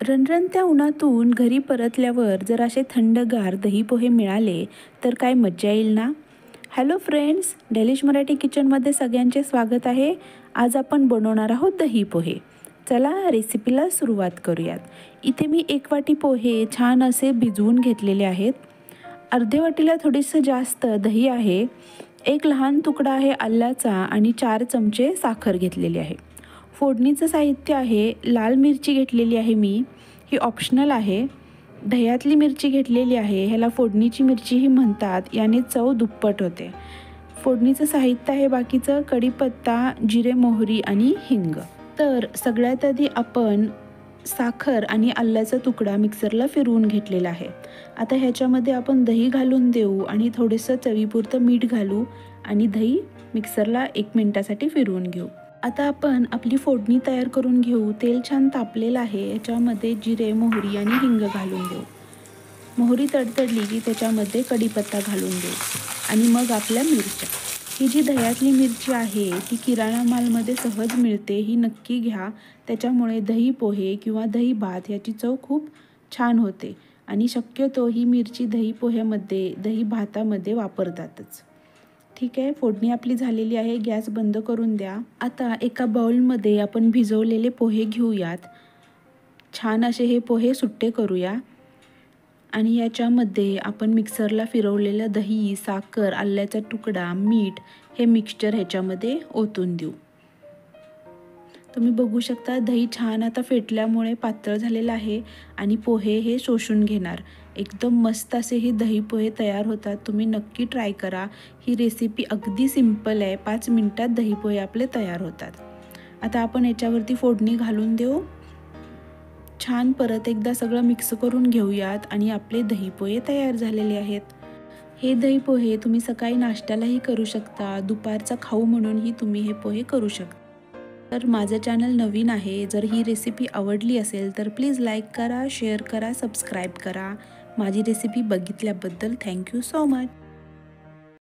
रणरणत्या उन्हातून घरी परतल्यावर जर असे थंडगार दही पोहे मिळाले तर काय मज्जा येईल ना. हॅलो फ्रेंड्स, डेलिश मराठी किचनमध्ये सगळ्यांचे स्वागत आहे. आज आपण बनवणार आहोत दही पोहे. चला रेसिपीला सुरुवात करूयात. इथे मी 1 वाटी पोहे छान असे भिजवून घेतलेले आहेत. अर्धे वाटीला थोडीसं जास्त दही आहे. 1 लहान तुकडा आहे आल्याचा आणि 4 चमचे साखर घेतलेली आहे. फोडणीचं साहित्य आहे, लाल मिरची घेतलेली आहे मी, ही ऑप्शनल आहे. दह्यातली मिरची घेतलेली आहे, ह्याला फोडणीची मिरचीही म्हणतात, याने चव दुप्पट होते. फोडणीचं साहित्य आहे बाकीचं कढीपत्ता, जिरे, मोहरी आणि हिंग. तर सगळ्यात आधी आपण साखर आणि आल्याचा तुकडा मिक्सरला फिरवून घेतलेला आहे. आता ह्याच्यामध्ये आपण दही घालून देऊ आणि थोडंसं चवीपुरतं मीठ घालू आणि दही मिक्सरला 1 मिनिटासाठी फिरवून घेऊ. आता आपण आपली फोडणी तयार करून घेऊ. तेल छान तापलेलं आहे, याच्यामध्ये जिरे, मोहरी आणि हिंग घालून देऊ. मोहरी तडतडली की त्याच्यामध्ये कढीपत्ता घालून देऊ आणि मग आपल्या मिरच्या. ही जी दह्यातली मिरची आहे ती किराणा मालमध्ये सहज मिळते, ही नक्की घ्या. त्याच्यामुळे दही पोहे किंवा दही भात याची चव खूप छान होते आणि शक्यतो ही मिरची दही पोह्यामध्ये, दही भातामध्ये वापरतातच. ठीक आहे, फोडणी आपली झालेली आहे. गॅस बंद करून द्या. आता एका बाउलमध्ये आपण भिजवलेले पोहे घेऊयात. छान असे हे पोहे सुट्टे करूया आणि याच्यामध्ये आपण मिक्सरला फिरवलेलं दही, साखर, आल्याचा तुकडा, मीठ हे मिक्सचर ह्याच्यामध्ये ओतून देऊ. तुम्ही बघू शकता दही छान आता फेटल्यामुळे पातळ झालेलं आहे आणि पोहे हे शोषून घेणार. एकदम मस्त असे हे दही पोहे तयार होतात. तुम्ही नक्की ट्राय करा. ही रेसिपी अगदी सिंपल आहे. 5 मिनिटात दही पोहे आपले तयार होतात. आता आपण याच्यावरती फोडणी घालून देऊ. छान परत एकदा सगळं मिक्स करून घेऊयात आणि आपले दही पोहे तयार झालेले आहेत. हे दही पोहे तुम्ही सकाळी नाश्त्यालाही करू शकता, दुपारचा खाऊ म्हणूनही तुम्ही हे पोहे करू शकता. तर माझं चॅनल नवीन आहे. जर ही रेसिपी आवडली असेल तर प्लीज लाईक करा, शेअर करा, सबस्क्राईब करा. माझी रेसिपी बघितल्याबद्दल थँक्यू सो मच.